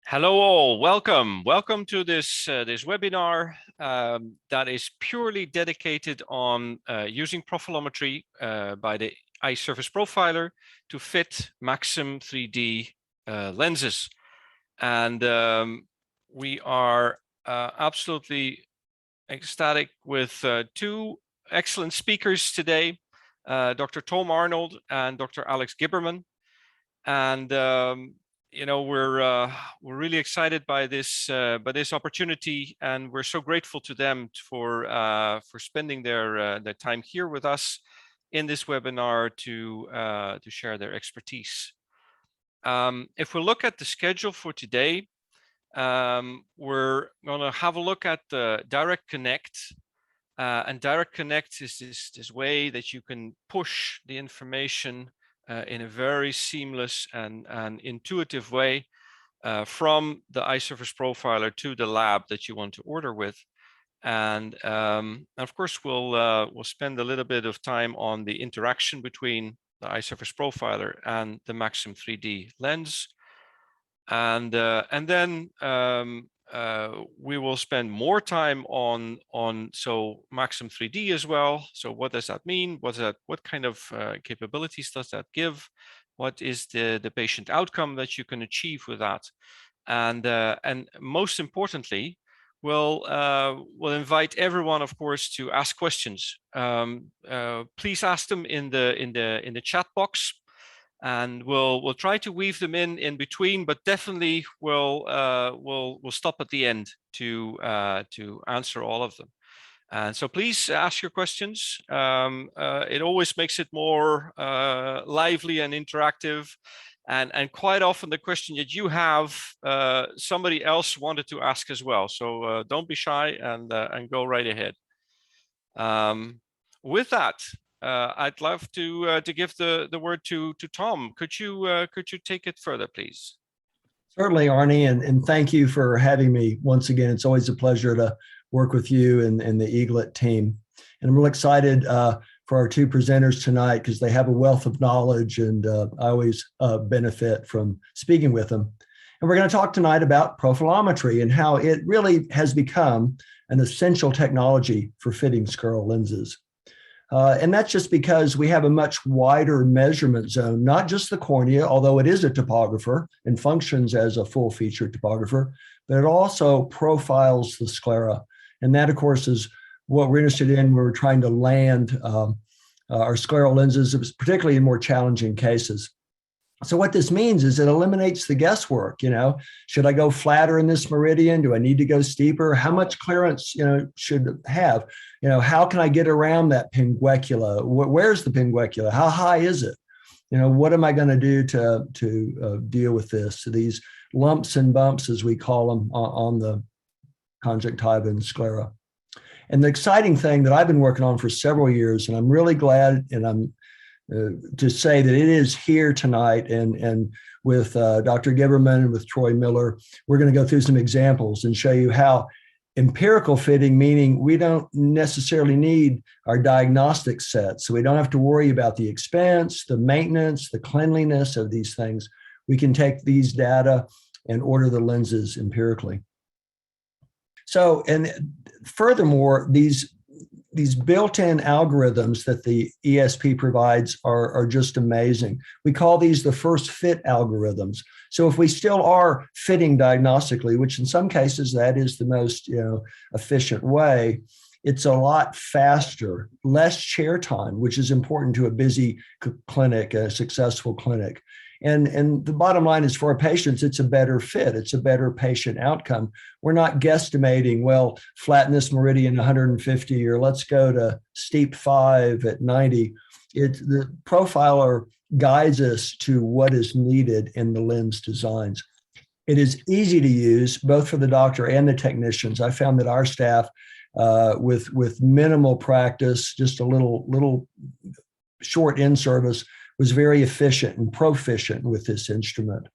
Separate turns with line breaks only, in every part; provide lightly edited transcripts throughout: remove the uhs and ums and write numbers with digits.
Hello all, welcome to this webinar that is purely dedicated on using profilometry by the eye surface profiler to fit Maxim 3D lenses. And we are absolutely ecstatic with two excellent speakers today, Dr. Tom Arnold and Dr. Alex Gibberman. And we're really excited by this opportunity, and we're so grateful to them for spending their time here with us in this webinar to share their expertise. If we look at the schedule for today, we're going to have a look at the DirectConnect. And DirectConnect is this way that you can push the information in a very seamless and intuitive way from the eye surface profiler to the lab that you want to order with. And of course, we'll spend a little bit of time on the interaction between the eye surface profiler and the Maxim 3D lens. And then we will spend more time on Maxim 3D as well. So what does that mean? What kind of capabilities does that give? What is the patient outcome that you can achieve with that? And most importantly, we'll invite everyone, of course, to ask questions. Please ask them in the chat box. And we'll try to weave them in between, but definitely we'll stop at the end to answer all of them. And so please ask your questions. It always makes it more lively and interactive. And quite often the question that you have, somebody else wanted to ask as well. So don't be shy and go right ahead. With that, I'd love to give the word to Tom. Could you take it further, please?
Certainly, Arnie, and thank you for having me once again. It's always a pleasure to work with you and the Eaglet team. And I'm really excited for our two presenters tonight because they have a wealth of knowledge, and I always benefit from speaking with them. And we're going to talk tonight about profilometry and how it really has become an essential technology for fitting scleral lenses. And that's just because we have a much wider measurement zone, not just the cornea, although it is a topographer and functions as a full feature topographer, but it also profiles the sclera. And that, of course, is what we're interested in when we're trying to land our scleral lenses, particularly in more challenging cases. So what this means is it eliminates the guesswork. Should I go flatter in this meridian? Do I need to go steeper? How much clearance, should have? How can I get around that pinguecula? Where's the pinguecula? How high is it? What am I going to do to deal with this? So these lumps and bumps, as we call them, on the conjunctiva and sclera. And the exciting thing that I've been working on for several years, and I'm really glad, and I'm to say that it is here tonight, and with Dr. Gibberman and with Troy Miller, we're going to go through some examples and show you how empirical fitting, meaning we don't necessarily need our diagnostic set, so we don't have to worry about the expense, the maintenance, the cleanliness of these things. We can take these data and order the lenses empirically. So, and furthermore, these built-in algorithms that the ESP provides are just amazing. We call these the first fit algorithms. So if we still are fitting diagnostically, which in some cases that is the most efficient way, it's a lot faster, less chair time, which is important to a busy clinic, a successful clinic. And the bottom line is for our patients, it's a better fit. It's a better patient outcome. We're not guesstimating, well, flatten this meridian 150 or let's go to steep 5 at 90. The profiler guides us to what is needed in the lens designs. It is easy to use both for the doctor and the technicians. I found that our staff with minimal practice, just a little short in-service, was very efficient and proficient with this instrument.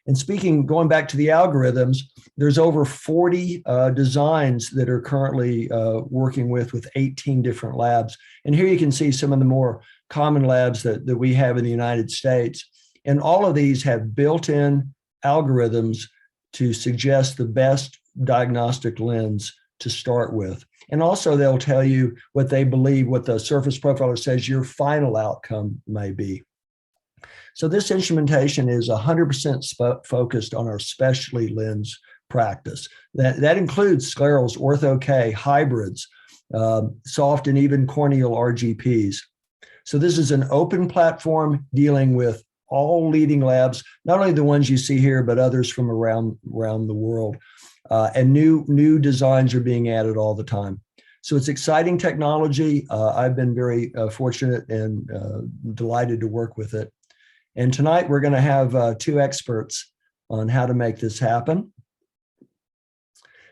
And going back to the algorithms, there's over 40 designs that are currently working with 18 different labs. And here you can see some of the more common labs that we have in the United States. And all of these have built-in algorithms to suggest the best diagnostic lens to start with. And also they'll tell you what they believe, what the surface profiler says your final outcome may be. So this instrumentation is 100% focused on our specialty lens practice. That includes sclerals, ortho-K, hybrids, soft and even corneal RGPs. So this is an open platform dealing with all leading labs, not only the ones you see here, but others from around the world. And new designs are being added all the time. So it's exciting technology. I've been very fortunate and delighted to work with it. And tonight we're going to have two experts on how to make this happen.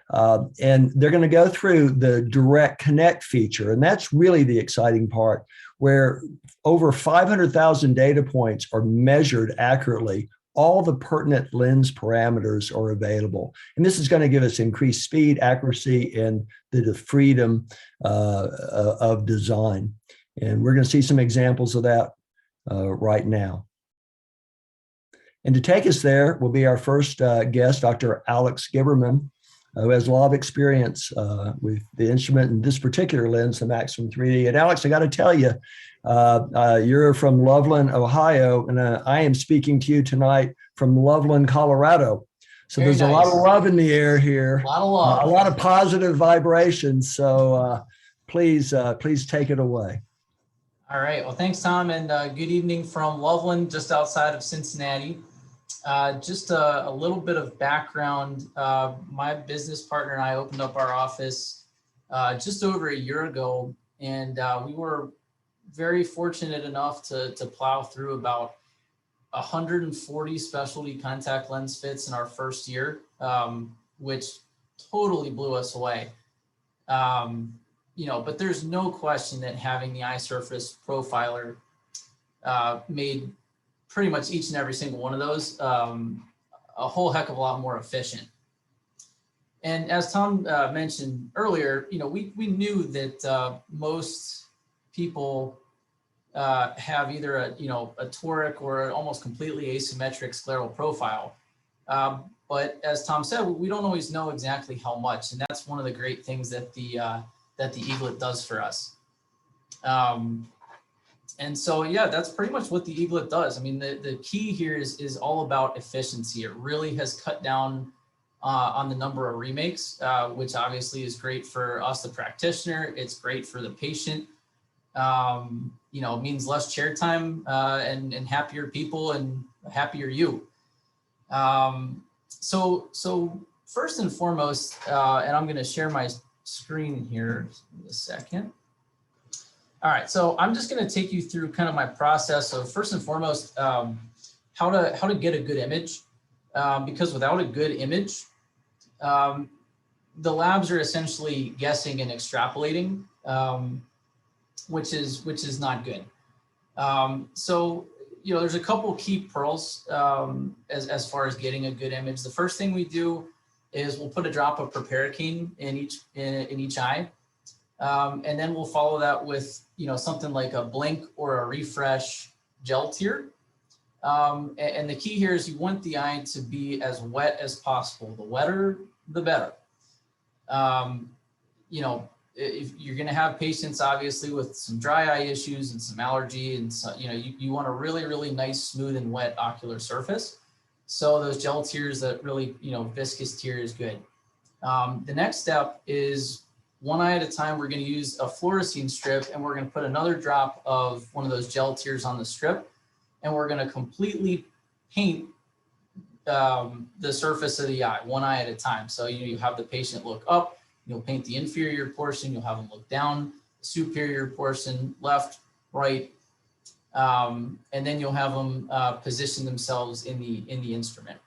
And they're going to go through the DirectConnect feature. And that's really the exciting part, where over 500,000 data points are measured accurately. All the pertinent lens parameters are available. And this is going to give us increased speed, accuracy, and the freedom of design. And we're going to see some examples of that right now. And to take us there will be our first guest, Dr. Alex Gibberman, who has a lot of experience with the instrument and this particular lens, the Maxim 3D. And Alex, I got to tell you, you're from Loveland, Ohio, and I am speaking to you tonight from Loveland, Colorado. So
Very
there's
nice.
a lot of love in the air here,
A lot of love,
a lot of positive vibrations. So please take it away.
All right. Well, thanks, Tom, and good evening from Loveland, just outside of Cincinnati. Just a little bit of background. My business partner and I opened up our office just over a year ago, and we were very fortunate enough to plow through about 140 specialty contact lens fits in our first year, which totally blew us away. But there's no question that having the eye surface profiler made pretty much each and every single one of those a whole heck of a lot more efficient. And as Tom mentioned earlier, we knew that most people have either a toric or an almost completely asymmetric scleral profile. But as Tom said, we don't always know exactly how much, and that's one of the great things that the Eaglet does for us. And so, yeah, that's pretty much what the Eaglet does. I mean, the key here is all about efficiency. It really has cut down on the number of remakes, which obviously is great for us, the practitioner. It's great for the patient. It means less chair time and happier people and happier you. So first and foremost, and I'm going to share my screen here in a second. All right, so I'm just going to take you through kind of my process of first and foremost how to get a good image, because without a good image, the labs are essentially guessing and extrapolating, which is not good. So there's a couple key pearls as far as getting a good image. The first thing we do is we'll put a drop of proparacaine in each eye. And then we'll follow that with, something like a blink or a refresh gel tear. And the key here is you want the eye to be as wet as possible. The wetter, the better. If you're going to have patients, obviously, with some dry eye issues and some allergy, and so, you want a really, really nice, smooth and wet ocular surface. So those gel tears, that really, viscous tear is good. The next step is, one eye at a time, we're going to use a fluorescein strip, and we're going to put another drop of one of those gel tears on the strip, and we're going to completely paint the surface of the eye, one eye at a time. So you have the patient look up, you'll paint the inferior portion, you'll have them look down, the superior portion, left, right, and then you'll have them position themselves in the instrument.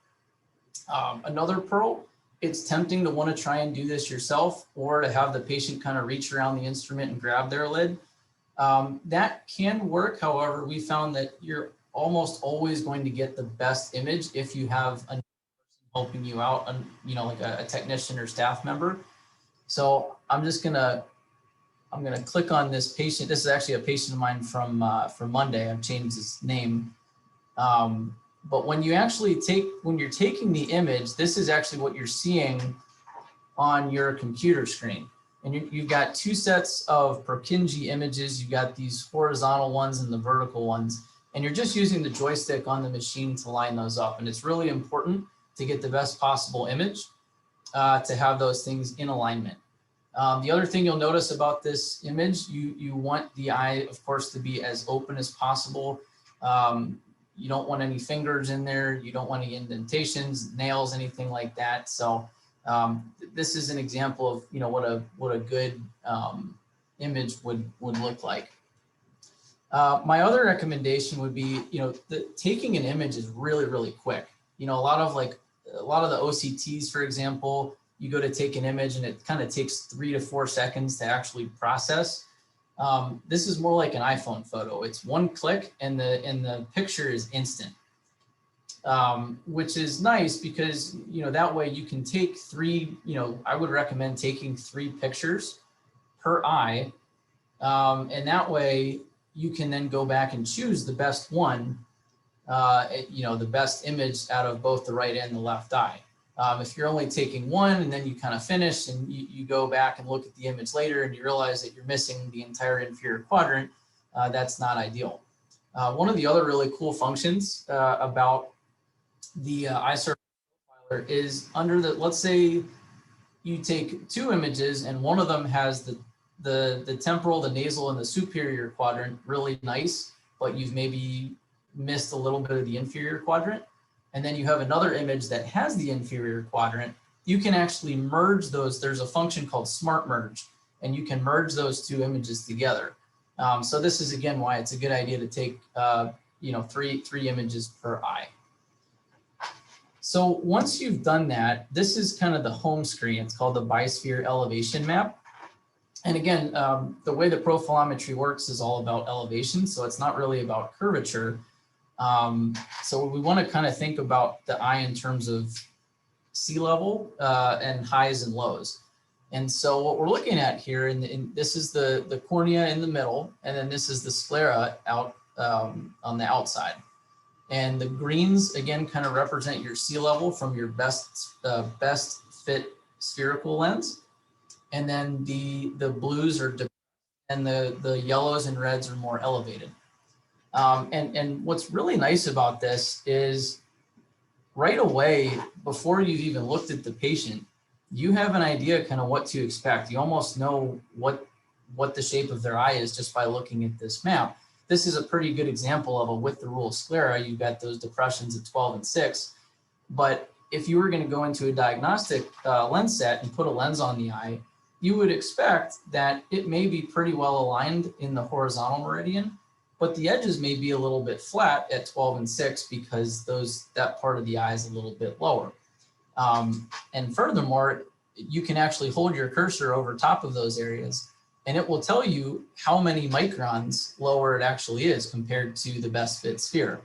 Another pearl, it's tempting to want to try and do this yourself, or to have the patient kind of reach around the instrument and grab their lid. That can work. However, we found that you're almost always going to get the best image if you have a person helping you out, like a technician or staff member. So I'm gonna click on this patient. This is actually a patient of mine from Monday. I've changed his name. But when you actually when you're taking the image, this is actually what you're seeing on your computer screen. And you've got two sets of Purkinje images. You've got these horizontal ones and the vertical ones. And you're just using the joystick on the machine to line those up. And it's really important to get the best possible image to have those things in alignment. The other thing you'll notice about this image, you want the eye, of course, to be as open as possible. You don't want any fingers in there. You don't want any indentations, nails, anything like that. So this is an example of what a good image would look like. My other recommendation would be taking an image is really quick. A lot of the OCTs, for example, you go to take an image and it kind of takes 3 to 4 seconds to actually process. This is more like an iPhone photo. It's one click and the picture is instant, which is nice because, that way you can take I would recommend taking 3 pictures per eye. And that way you can then go back and choose the best one, the best image out of both the right and the left eye. If you're only taking one and then you kind of finish and you go back and look at the image later and you realize that you're missing the entire inferior quadrant, that's not ideal. One of the other really cool functions about the eye surface profiler is let's say you take 2 images and one of them has the temporal, the nasal, and the superior quadrant really nice, but you've maybe missed a little bit of the inferior quadrant. And then you have another image that has the inferior quadrant. You can actually merge those. There's a function called Smart Merge, and you can merge those 2 images together. So this is, again, why it's a good idea to take, 3 images per eye. So once you've done that, this is kind of the home screen. It's called the bisphere elevation map. And again, the way that profilometry works is all about elevation. So it's not really about curvature. So we want to kind of think about the eye in terms of sea level and highs and lows. And so what we're looking at here, and this is the cornea in the middle, and then this is the sclera out on the outside. And the greens, again, kind of represent your sea level from your best fit spherical lens. And then the blues and the yellows and reds are more elevated. And what's really nice about this is right away, before you've even looked at the patient, you have an idea kind of what to expect. You almost know what the shape of their eye is just by looking at this map. This is a pretty good example of a with the rule sclera. You've got those depressions at 12 and 6. But if you were going to go into a diagnostic lens set and put a lens on the eye, you would expect that it may be pretty well aligned in the horizontal meridian, but the edges may be a little bit flat at 12 and 6 because that part of the eye is a little bit lower. And furthermore, you can actually hold your cursor over top of those areas and it will tell you how many microns lower it actually is compared to the best fit sphere.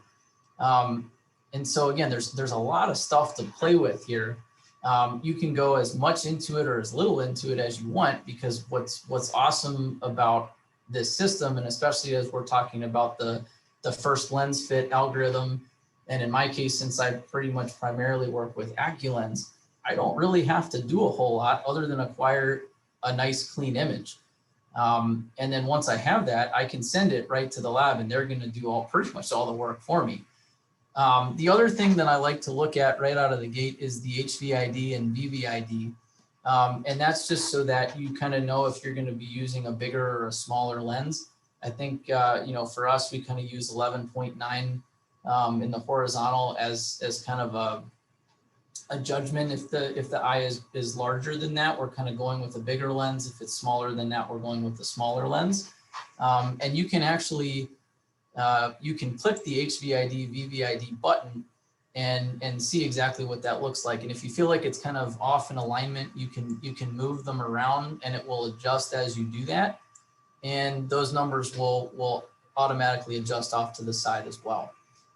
And so again, there's a lot of stuff to play with here. You can go as much into it or as little into it as you want, because what's awesome about this system, and especially as we're talking about the first lens fit algorithm, and in my case, since I pretty much primarily work with AccuLens, I don't really have to do a whole lot other than acquire a nice clean image. And then once I have that, I can send it right to the lab and they're going to do pretty much all the work for me. The other thing that I like to look at right out of the gate is the HVID and VVID. And that's just so that you kind of know if you're going to be using a bigger or a smaller lens. I think, for us, we kind of use 11.9 in the horizontal as kind of a judgment. If the eye is larger than that, we're kind of going with a bigger lens. If it's smaller than that, we're going with a smaller lens. And you can actually you can click the HVID, VVID button and see exactly what that looks like. And if you feel like it's kind of off in alignment, you can move them around and it will adjust as you do that. And those numbers will automatically adjust off to the side as well.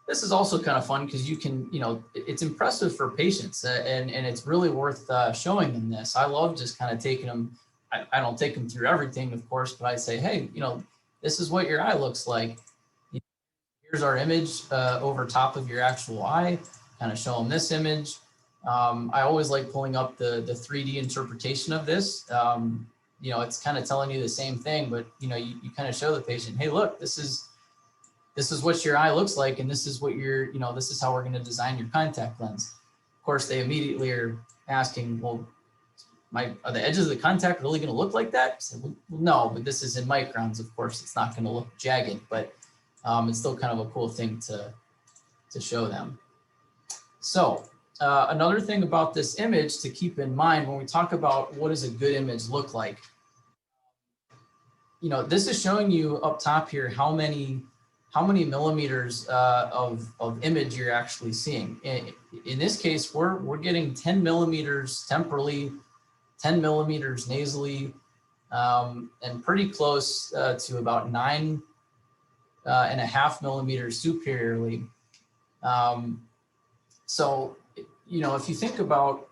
This is also kind of fun because you can, it's impressive for patients and it's really worth showing them this. I love just kind of taking them. I don't take them through everything, of course, but I say, hey, this is what your eye looks like. here's our image over top of your actual eye, kind of show them this image. I always like pulling up the 3D interpretation of this. You know, it's kind of telling you the same thing, but you know, you kind of show the patient, hey, look, this is what your eye looks like, and this is what you know, this is how we're going to design your contact lens. Of course, they immediately are asking, well, are the edges of the contact really going to look like that? I said, well, no, but this is in microns. Of course, it's not going to look jagged, but it's still kind of a cool thing to show them. So another thing about this image to keep in mind when we talk about what does a good image look like, you know, this is showing you up top here how many millimeters of image you're actually seeing. In this case, we're getting 10 millimeters temporally, 10 millimeters nasally, and pretty close to about 9.5 millimeters superiorly. So, you know, if you think about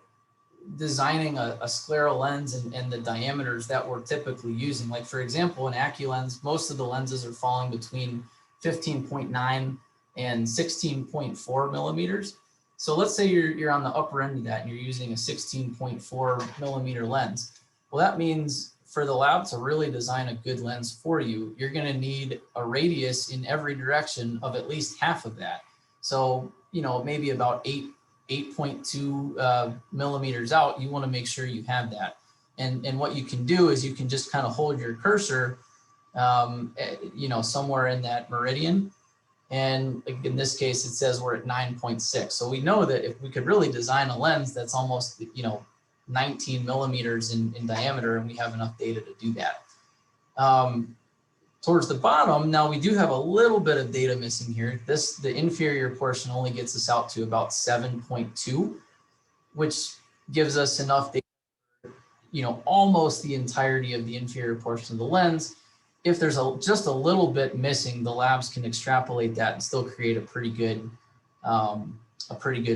designing a scleral lens and the diameters that we're typically using, like for example, in AccuLens, most of the lenses are falling between 15.9 and 16.4 millimeters. So let's say you're on the upper end of that and you're using a 16.4 millimeter lens. Well, that means for the lab to really design a good lens for you, you're going to need a radius in every direction of at least half of that. So, you know, maybe about 8.2 millimeters out, you want to make sure you have that. And what you can do is you can just kind of hold your cursor, you know, somewhere in that meridian. And in this case, it says we're at 9.6. So we know that if we could really design a lens that's almost, you know, 19 millimeters in diameter, and we have enough data to do that. Towards the bottom, now we do have a little bit of data missing here. The inferior portion only gets us out to about 7.2, which gives us enough data, you know, almost the entirety of the inferior portion of the lens. If there's just a little bit missing, the labs can extrapolate that and still create a pretty good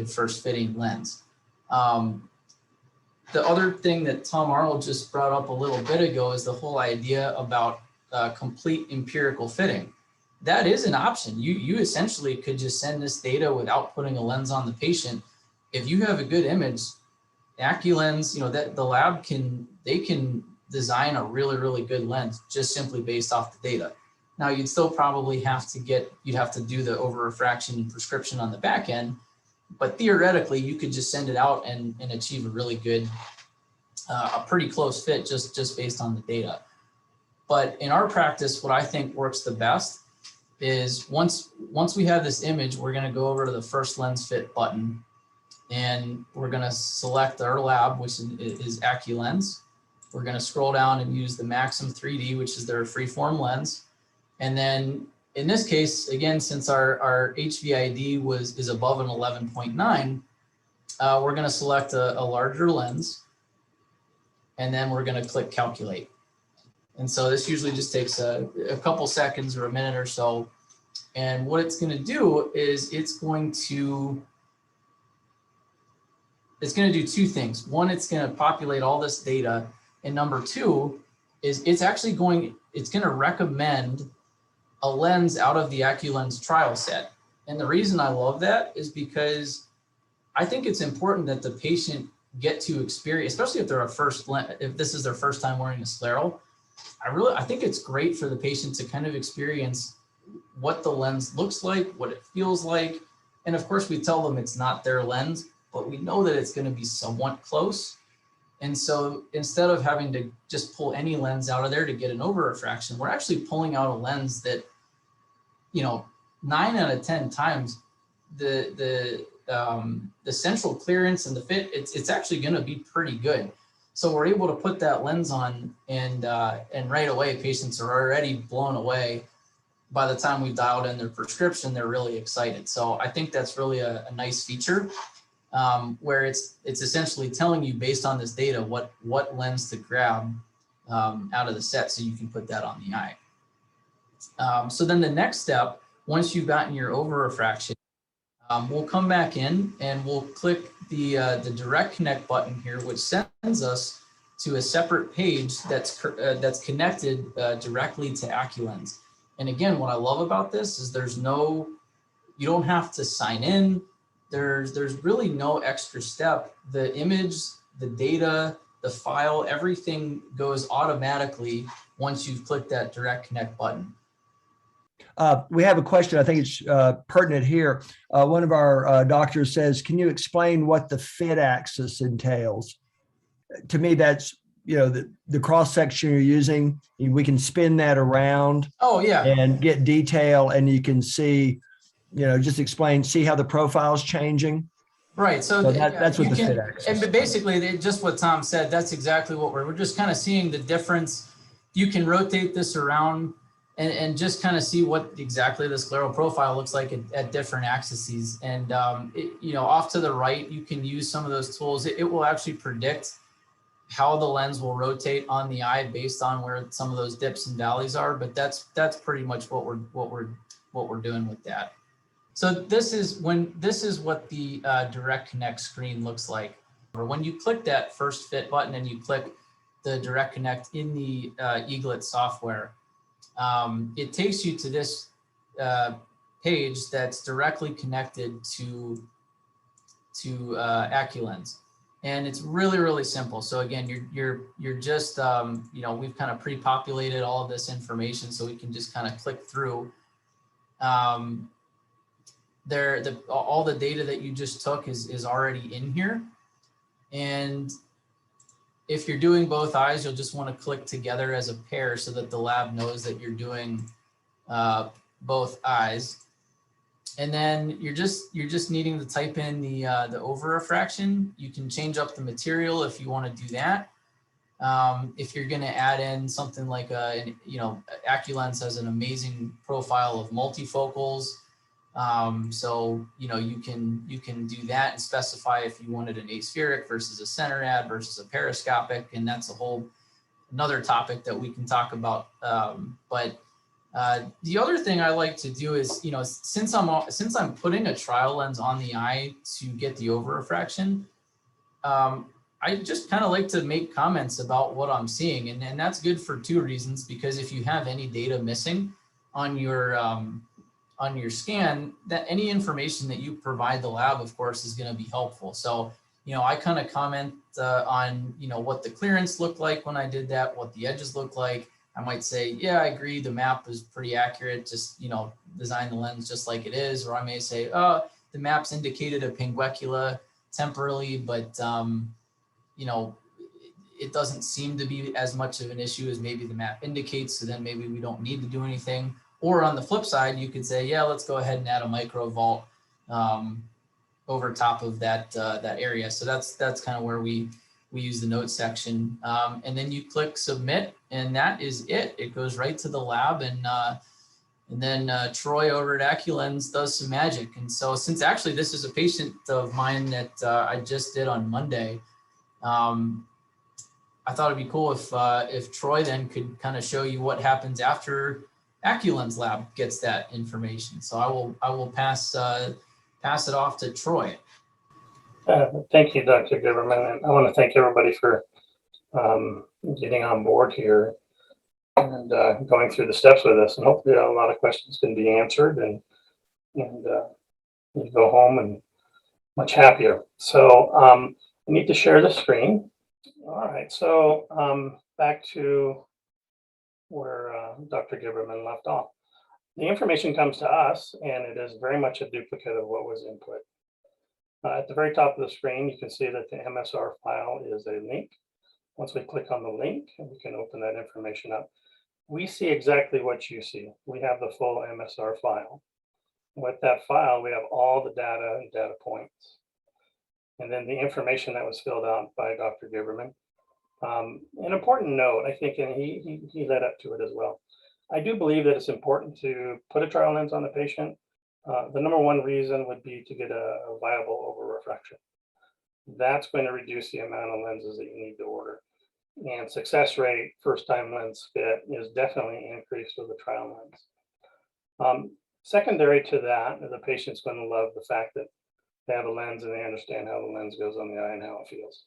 first fitting lens. The other thing that Tom Arnold just brought up a little bit ago is the whole idea about complete empirical fitting. That is an option. You essentially could just send this data without putting a lens on the patient. If you have a good image, AccuLens, you know, that the lab can design a really, really good lens just simply based off the data. Now you'd still probably you'd have to do the over refraction and prescription on the back end, but theoretically you could just send it out and achieve a really good, a pretty close fit just based on the data. But in our practice, what I think works the best is once we have this image, we're going to go over to the first lens fit button, and we're going to select our lab, which is AccuLens. We're going to scroll down and use the Maxim 3D, which is their freeform lens. And then in this case, again, since our HVID is above an 11.9, we're going to select a larger lens, and then we're going to click calculate. And so this usually just takes a couple seconds or a minute or so. And what it's going to do is it's going to do two things. One, it's going to populate all this data. And number two is it's going to recommend a lens out of the AccuLens trial set. And the reason I love that is because I think it's important that the patient get to experience, especially if if this is their first time wearing a scleral. I think it's great for the patient to kind of experience what the lens looks like, what it feels like. And of course we tell them it's not their lens, but we know that it's going to be somewhat close. And so instead of having to just pull any lens out of there to get an over refraction, we're actually pulling out a lens that, you know, 9 out of 10 times the central clearance and the fit, it's actually going to be pretty good. So we're able to put that lens on, and right away patients are already blown away. By the time we've dialed in their prescription, they're really excited. So I think that's really a nice feature, where it's essentially telling you based on this data what lens to grab out of the set, so you can put that on the eye. So then the next step, once you've gotten your over refraction, we'll come back in and we'll click the DirectConnect button here, which sends us to a separate page that's connected directly to AccuLens. And again, what I love about this is you don't have to sign in. There's really no extra step. The image, the data, the file, everything goes automatically once you've clicked that DirectConnect button.
We have a question. I think it's pertinent here. One of our doctors says, can you explain what the fit axis entails? To me, that's, the cross section you're using. We can spin that around.
Oh, yeah.
And get detail, and you can see, just see how the profile's changing.
Right. So
that's what the fit axis.
And basically, just what Tom said, that's exactly what we're just kind of seeing the difference. You can rotate this around and just kind of see what exactly the scleral profile looks like at different axes. And, off to the right, you can use some of those tools. It will actually predict how the lens will rotate on the eye based on where some of those dips and valleys are. But that's pretty much what we're doing with that. So this is what the DirectConnect screen looks like. When you click that first fit button and you click the DirectConnect in the Eaglet software, it takes you to this page that's directly connected to AccuLens, and it's really, really simple. So again, you're just we've kind of pre-populated all of this information, so we can just kind of click through. All the data that you just took is already in here. And if you're doing both eyes, you'll just want to click together as a pair so that the lab knows that you're doing both eyes. And then you're just needing to type in the over refraction. You can change up the material if you want to do that. If you're going to add in something like AccuLens has an amazing profile of multifocals. So, you can do that and specify if you wanted an aspheric versus a center ad versus a periscopic. And that's another topic that we can talk about. But the other thing I like to do is, since I'm putting a trial lens on the eye to get the over refraction, I just kind of like to make comments about what I'm seeing. And that's good for two reasons, because if you have any data missing on your scan, that any information that you provide the lab, of course, is going to be helpful. So, I kind of comment on, what the clearance looked like when I did that, what the edges look like. I might say, yeah, I agree, the map is pretty accurate, just, design the lens just like it is. Or I may say, oh, the map's indicated a pinguecula temporally, but, it doesn't seem to be as much of an issue as maybe the map indicates. So then maybe we don't need to do anything. Or on the flip side, you could say, yeah, let's go ahead and add a micro vault over top of that area. So that's kind of where we use the notes section. And then you click submit, and that is it. It goes right to the lab, and then Troy over at AccuLens does some magic. And so since actually this is a patient of mine that I just did on Monday, I thought it'd be cool if Troy then could kind of show you what happens after AccuLens lab gets that information. So I will pass it off to Troy.
Thank you, Dr. Gibberman. And I want to thank everybody for getting on board here and going through the steps with us. And hopefully a lot of questions can be answered, and you go home and much happier. So I need to share the screen. All right, so back to where Dr. Gibberman left off. The information comes to us, and it is very much a duplicate of what was input. At the very top of the screen, you can see that the MSR file is a link. Once we click on the link, we can open that information up. We see exactly what you see. We have the full MSR file. With that file, we have all the data and data points. And then the information that was filled out by Dr. Gibberman. An important note, I think, and he led up to it as well. I do believe that it's important to put a trial lens on the patient. The number one reason would be to get a viable over refraction. That's going to reduce the amount of lenses that you need to order. And success rate, first time lens fit, is definitely increased with a trial lens. Secondary to that, the patient's going to love the fact that they have a lens and they understand how the lens goes on the eye and how it feels.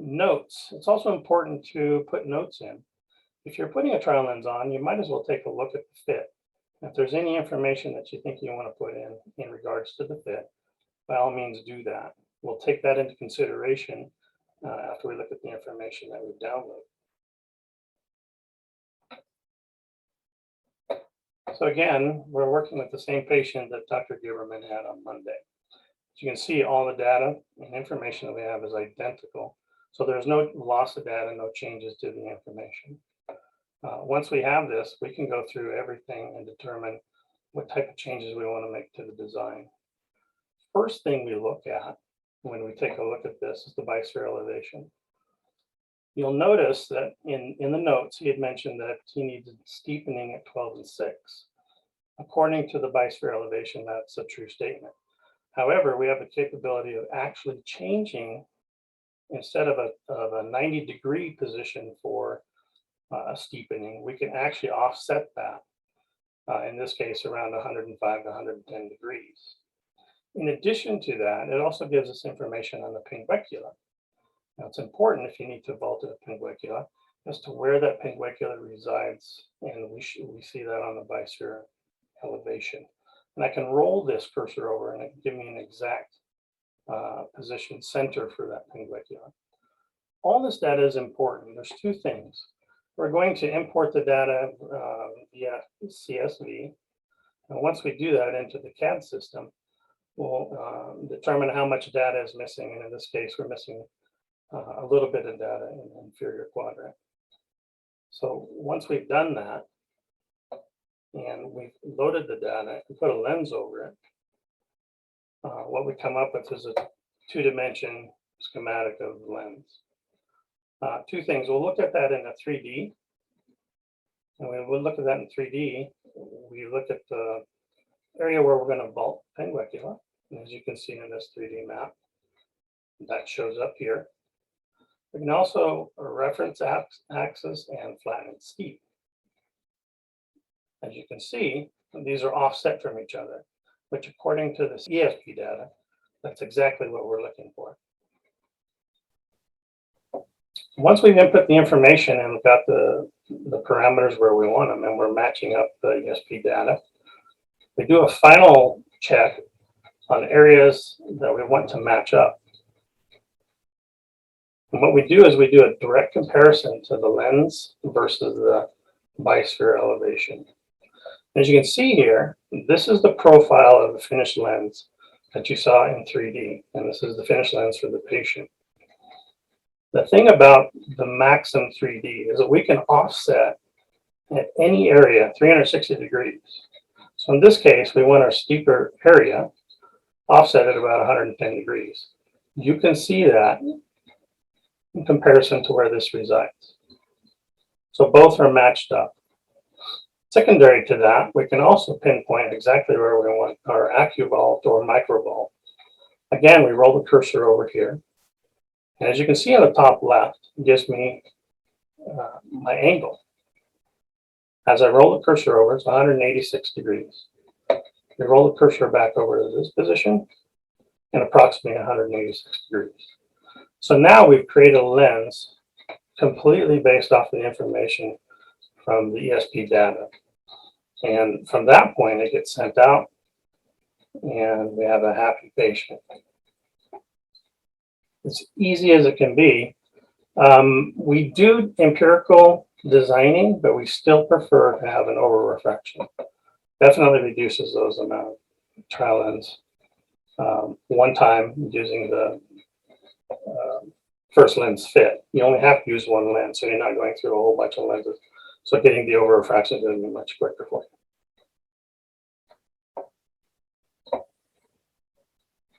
Notes, it's also important to put notes in. if you're putting a trial lens on, you might as well take a look at the fit. If there's any information that you think you want to put in regards to the fit, by all means do that. We'll take that into consideration after we look at the information that we've downloaded. So again, we're working with the same patient that Dr. Gibberman had on Monday. As you can see, all the data and information that we have is identical. So there's no loss of data, no changes to the information. Once we have this, we can go through everything and determine what type of changes we want to make to the design. First thing we look at when we take a look at this is the bisphere elevation. You'll notice that in the notes, he had mentioned that he needed steepening at 12 and 6. According to the bisphere elevation, that's a true statement. However, we have the capability of actually changing, instead of a 90-degree position for steepening, we can actually offset that, in this case, around 105 to 110 degrees. In addition to that, it also gives us information on the pinguicula. Now, it's important if you need to vault a pinguicula as to where that pinguicula resides, and we see that on the bisphere elevation. And I can roll this cursor over and it can give me an exact position center for that pinguicula. All this data is important. There's two things. We're going to import the data via CSV. And once we do that into the CAD system, we'll determine how much data is missing. And in this case, we're missing a little bit of data in the inferior quadrant. So once we've done that, and we've loaded the data and put a lens over it, what we come up with is a two-dimension schematic of the lens. Two things, we'll look at that in a 3D. And when we look at that in 3D, we look at the area where we're going to vault pinguicula. And as you can see in this 3D map, that shows up here. We can also reference axis and flatten and steep. As you can see, these are offset from each other, which according to this ESP data, that's exactly what we're looking for. Once we've input the information and we've got the parameters where we want them and we're matching up the ESP data, we do a final check on areas that we want to match up. And what we do is we do a direct comparison to the lens versus the bisphere elevation. As you can see here, this is the profile of the finished lens that you saw in 3D, and this is the finished lens for the patient. The thing about the Maxim 3D is that we can offset at any area 360 degrees. So in this case, we want our steeper area offset at about 110 degrees. You can see that in comparison to where this resides. So both are matched up. Secondary to that, we can also pinpoint exactly where we want our AccuVault or microvault. Again, we roll the cursor over here. And as you can see on the top left, it gives me my angle. As I roll the cursor over, it's 186 degrees. We roll the cursor back over to this position and approximately 186 degrees. So now we've created a lens completely based off the information from the ESP data. And from that point, it gets sent out and we have a happy patient. As easy as it can be. We do empirical designing, but we still prefer to have an over refraction. Definitely reduces those amount of trial lens. One time using the first lens fit, you only have to use one lens, so you're not going through a whole bunch of lenses. So getting the over refraction is going to be much quicker for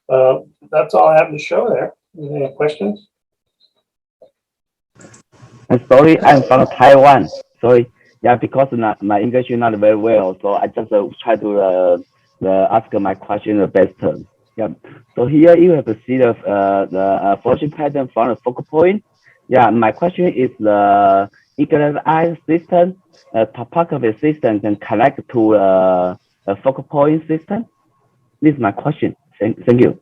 you. That's all I have to show there. Any questions?
I'm sorry, I'm from Taiwan. Sorry, yeah, because my English is not very well, so I just try to ask my question the best. Yeah. So here you have to see the function pattern from the focal point. Yeah, my question is the Eaglet Eye system, topography system can connect to a focal point system. This is my question. Thank you.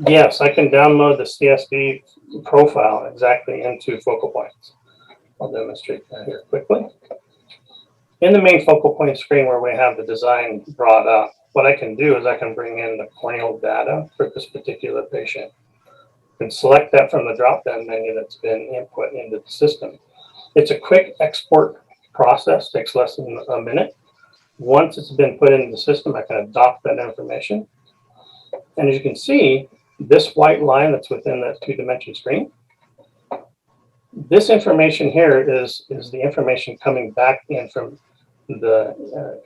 Yes, I can download the CSV profile exactly into focal points. I'll demonstrate that here quickly. In the main focal point screen where we have the design brought up, what I can do is I can bring in the corneal data for this particular patient and select that from the drop-down menu that's been input into the system. It's a quick export process, takes less than a minute. Once it's been put into the system, I can adopt that information. And as you can see, this white line that's within that two-dimension screen, this information here is the information coming back in from the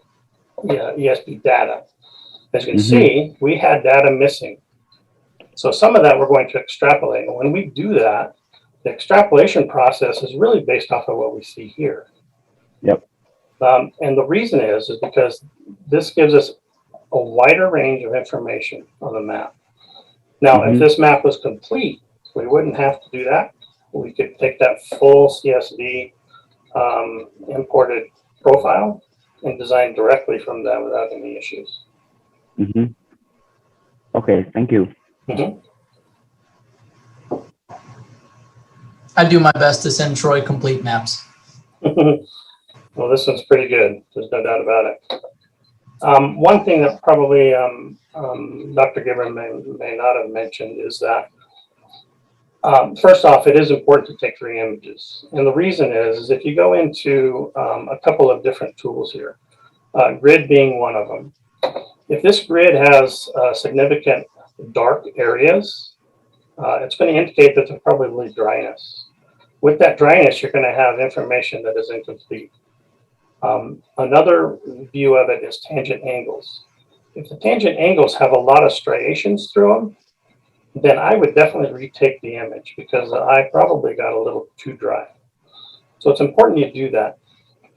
ESP data. As you can see, we had data missing. So some of that we're going to extrapolate. And when we do that, the extrapolation process is really based off of what we see here.
Yep.
And the reason is because this gives us a wider range of information on the map. Now, if this map was complete, we wouldn't have to do that. We could take that full CSV imported profile and design directly from that without any issues.
Okay, thank you.
I do my best to send Troy complete maps.
Well, this one's pretty good. There's no doubt about it. One thing that probably Dr. Gibberman may not have mentioned is that first off, it is important to take 3 images. And the reason is if you go into a couple of different tools here, grid being one of them. If this grid has significant dark areas, it's going to indicate that there's probably dryness. With that dryness, you're going to have information that is incomplete. Another view of it is tangent angles. If the tangent angles have a lot of striations through them, then I would definitely retake the image because the eye probably got a little too dry. So it's important you do that.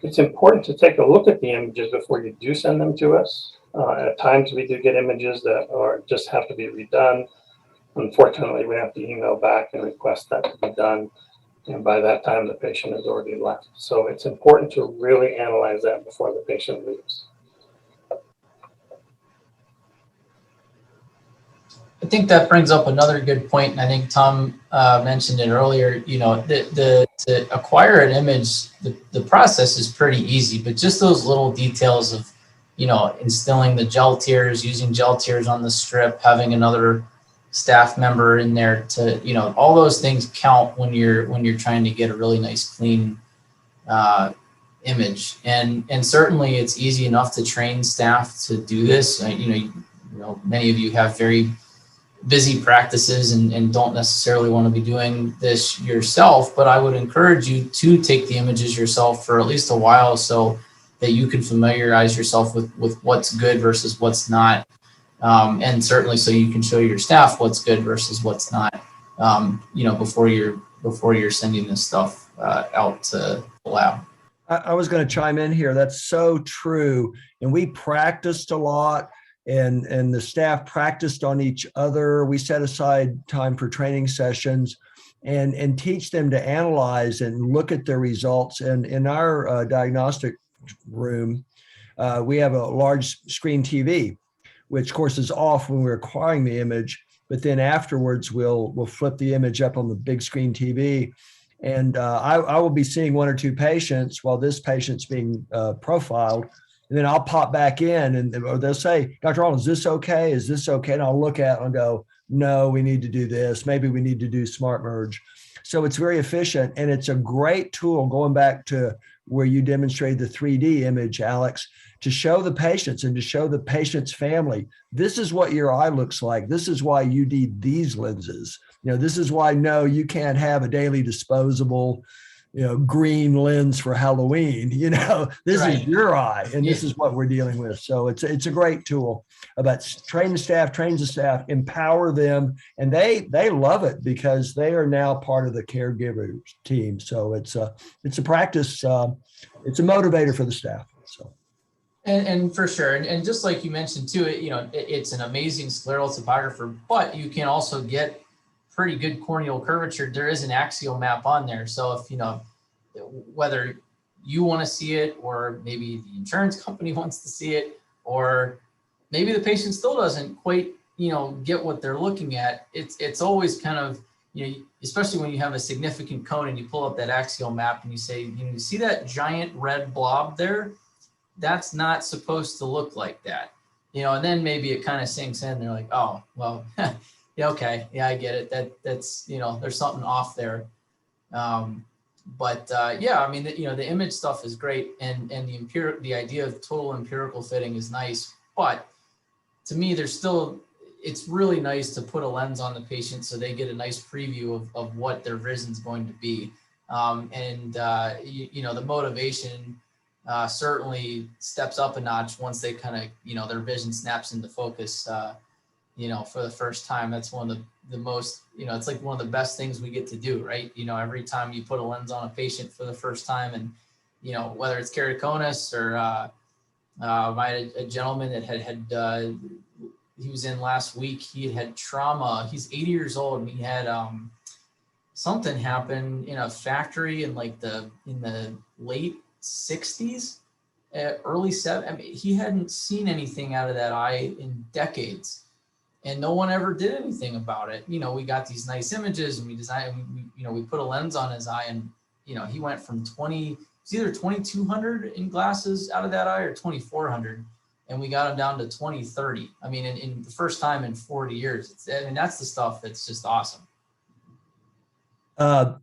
It's important to take a look at the images before you do send them to us. At times we do get images that are just have to be redone. Unfortunately, we have to email back and request that to be done. And by that time, the patient has already left. So it's important to really analyze that before the patient leaves.
I think that brings up another good point, and I think Tom mentioned it earlier. You know, to acquire an image, the process is pretty easy, but just those little details of, you know, instilling the gel tiers, using gel tiers on the strip, having another staff member in there to, you know, all those things count when you're trying to get a really nice clean image. And certainly it's easy enough to train staff to do this. You know, many of you have very busy practices and don't necessarily want to be doing this yourself, but I would encourage you to take the images yourself for at least a while so that you can familiarize yourself with what's good versus what's not. And certainly so you can show your staff what's good versus what's not, you know, before you're sending this stuff out to the lab.
I was going to chime in here. That's so true. And we practiced a lot. And the staff practiced on each other. We set aside time for training sessions and teach them to analyze and look at their results. And in our diagnostic room, we have a large screen TV, which of course is off when we're acquiring the image, but then afterwards we'll flip the image up on the big screen TV. And I will be seeing 1 or 2 patients while this patient's being profiled. And then I'll pop back in and they'll say, Dr. Arnold, is this okay? Is this okay? And I'll look at it and go, no, we need to do this. Maybe we need to do smart merge. So it's very efficient. And it's a great tool, going back to where you demonstrated the 3D image, Alex, to show the patients and to show the patient's family, this is what your eye looks like. This is why you need these lenses. You know, this is why, no, you can't have a daily disposable, you know, green lens for Halloween. You know, this is your eye, and this is what we're dealing with. So it's a great tool about train the staff, empower them, and they love it because they are now part of the caregiver team. So it's a practice. It's a motivator for the staff. So.
And for sure, and just like you mentioned too, it's an amazing scleral topographer, but you can also get pretty good corneal curvature. There is an axial map on there. So if, whether you want to see it or maybe the insurance company wants to see it, or maybe the patient still doesn't quite, get what they're looking at, it's always kind of especially when you have a significant cone and you pull up that axial map and you say, you see that giant red blob there? That's not supposed to look like that, and then maybe it kind of sinks in. They're like, oh, well, yeah, okay. Yeah, I get it. That's, there's something off there. Yeah, I mean, the image stuff is great. And the idea of total empirical fitting is nice, but to me, it's really nice to put a lens on the patient so they get a nice preview of what their vision is going to be. The motivation certainly steps up a notch once they kind of, their vision snaps into focus, for the first time. That's one of the most, it's like one of the best things we get to do, right? Every time you put a lens on a patient for the first time, and, whether it's keratoconus or I had a gentleman that had he was in last week. He had trauma. He's 80 years old, and he had something happen in a factory in the late 60s, early 70s. I mean, he hadn't seen anything out of that eye in decades, and no one ever did anything about it. We got these nice images, and we designed. We put a lens on his eye, and he went from it's either 2,200 in glasses out of that eye or 2,400. And we got him down to 2030. I mean, in the first time in 40 years. That's the stuff that's just awesome.
A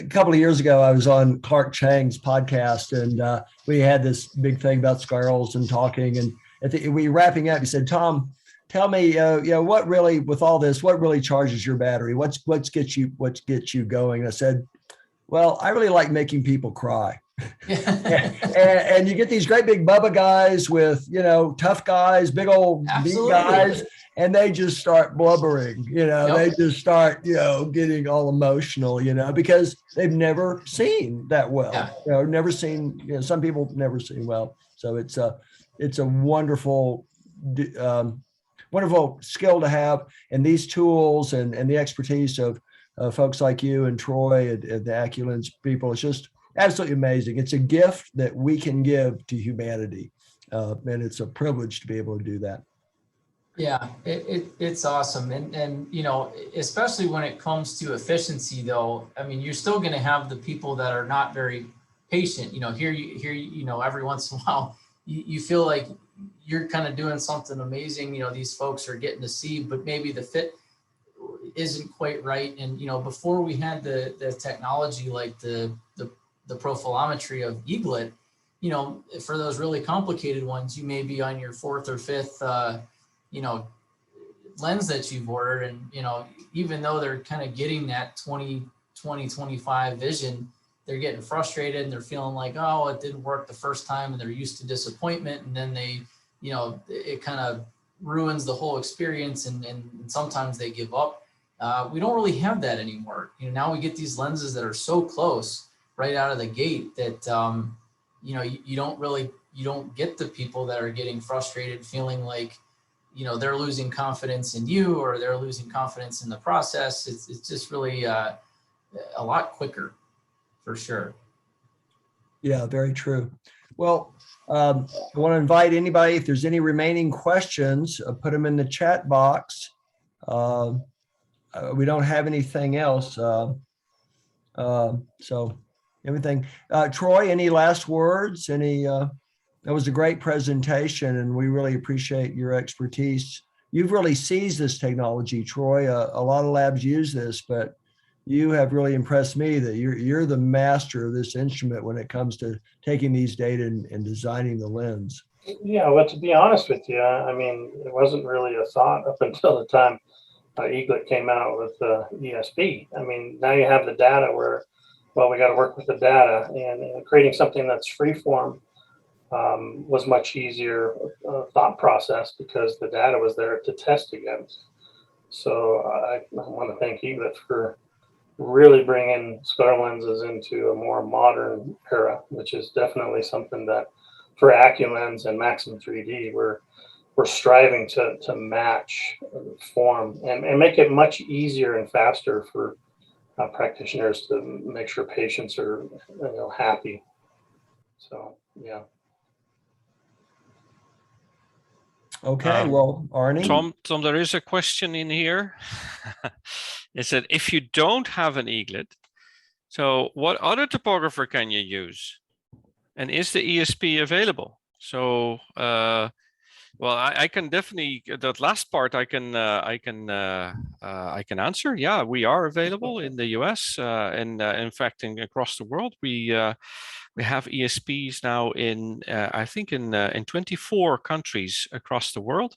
couple of years ago, I was on Clark Chang's podcast, and we had this big thing about sclerals and talking. And we wrapping up, he said, "Tom, tell me, what really, with all this, what really charges your battery? What gets you going?" And I said, "Well, I really like making people cry." and you get these great big Bubba guys with, tough guys, big old meat guys, and they just start blubbering, they just start, getting all emotional, because they've never seen that well, never seen, some people never seen well. So it's a wonderful, wonderful skill to have. And these tools and the expertise of folks like you and Troy and the AccuLens people, it's just absolutely amazing. It's a gift that we can give to humanity, and it's a privilege to be able to do that.
Yeah, it's awesome, and especially when it comes to efficiency, though. I mean, you're still going to have the people that are not very patient. Here, every once in a while, you feel like you're kind of doing something amazing. These folks are getting to see, but maybe the fit isn't quite right. And before we had the technology like the profilometry of Eaglet, for those really complicated ones, you may be on your fourth or fifth, lens that you've ordered. And, even though they're kind of getting that 20/25 vision, they're getting frustrated and they're feeling like, oh, it didn't work the first time, and they're used to disappointment. And then they, it kind of ruins the whole experience. And sometimes they give up. We don't really have that anymore. Now we get these lenses that are so close right out of the gate that, you don't get the people that are getting frustrated, feeling like, they're losing confidence in you, or they're losing confidence in the process. It's just really a lot quicker, for sure.
Yeah, very true. Well, I want to invite anybody, if there's any remaining questions, put them in the chat box. We don't have anything else. So everything. Troy, any last words? That was a great presentation, and we really appreciate your expertise. You've really seized this technology, Troy. A lot of labs use this, but you have really impressed me that you're the master of this instrument when it comes to taking these data and designing the lens.
Yeah, well, to be honest with you, I mean, it wasn't really a thought up until the time Eaglet came out with ESP. I mean, now you have the data where, well, we got to work with the data, and creating something that's freeform was much easier thought process because the data was there to test against. So I want to thank Eaglet for really bringing scleral lenses into a more modern era, which is definitely something that for AccuLens and Maxim 3D, we're striving to match form and make it much easier and faster for practitioners to make sure patients are happy. So, yeah.
Okay, well, Arnie.
Tom, there is a question in here. It said, if you don't have an Eaglet, so what other topographer can you use? And is the ESP available? So, well, I can definitely, that last part I can answer. Yeah, we are available in the US and in fact, across the world. We have ESPs now in I think in 24 countries across the world.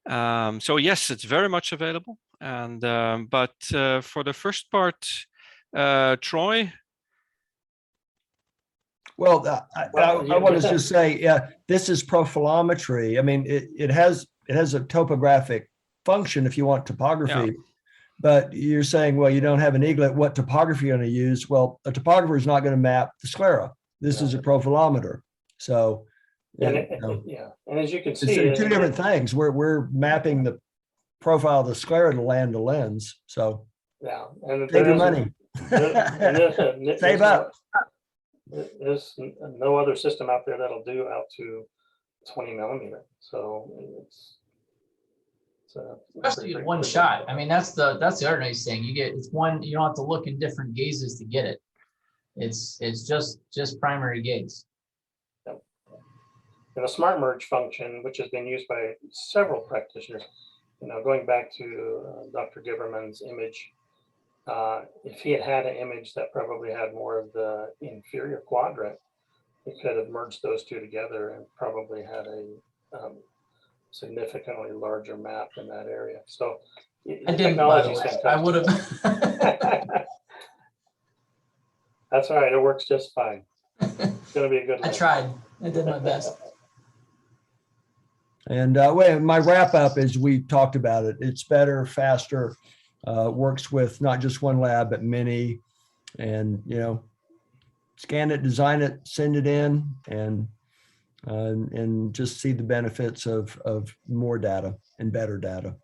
So yes, it's very much available. And but for the first part, Troy.
Well, I want to just say, yeah, this is profilometry. I mean, it has a topographic function if you want topography, but you're saying, well, you don't have an Eaglet. What topography are you going to use? Well, a topographer is not going to map the scleral. This is a profilometer. So,
and as you can see,
it's two different things. We're mapping the profile of the sclera to land the lens. So,
yeah, and
save your money. Save up.
There's no other system out there that'll do out to 20 millimeter. So it's
especially in one shot. I mean, that's the other nice thing. It's one. You don't have to look in different gazes to get it. It's just primary gaze.
Yep. And the smart merge function, which has been used by several practitioners, going back to Dr. Gibberman's image. If he had an image that probably had more of the inferior quadrant, he could have merged those two together and probably had a significantly larger map in that area. So
I didn't, by the way. I would have.
That's all right. It works just fine. It's going to be a good.
I tried. I did my best.
And my wrap up is we talked about it. It's better, faster. Works with not just one lab, but many, and scan it, design it, send it in, and just see the benefits of more data and better data.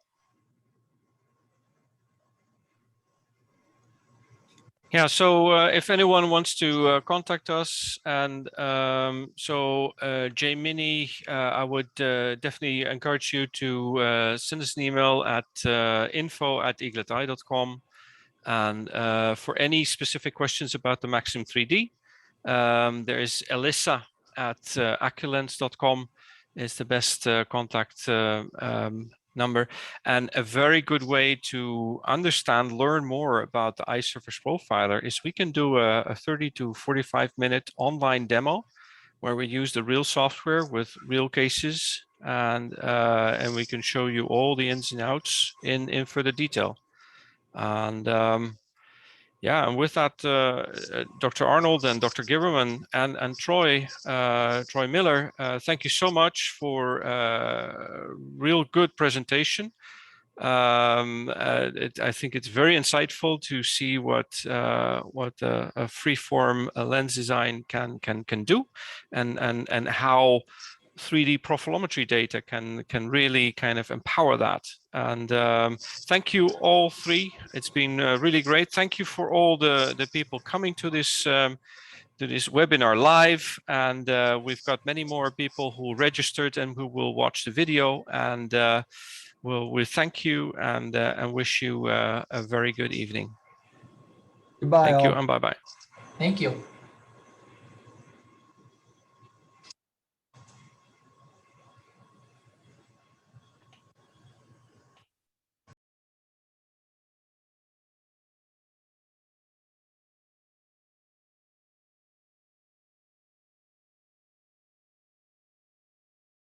Yeah, so if anyone wants to contact us, and J-Mini, I would definitely encourage you to send us an email at info@eagleteye.com. And for any specific questions about the Maxim 3D, there is Elissa at AccuLens.com is the best contact number, and a very good way to learn more about the eye surface profiler is we can do a 30 to 45 minute online demo where we use the real software with real cases, and we can show you all the ins and outs in further detail. And yeah, and with that, Dr. Arnold and Dr. Gibberman and Troy Miller, thank you so much for real good presentation. I think it's very insightful to see what a freeform lens design can do, and how 3D profilometry data can really kind of empower that. And thank you all three. It's been really great. Thank you for all the people coming to this webinar live, and we've got many more people who registered and who will watch the video. And we thank you and wish you a very good evening.
Goodbye.
Thank you and bye-bye.
Thank you.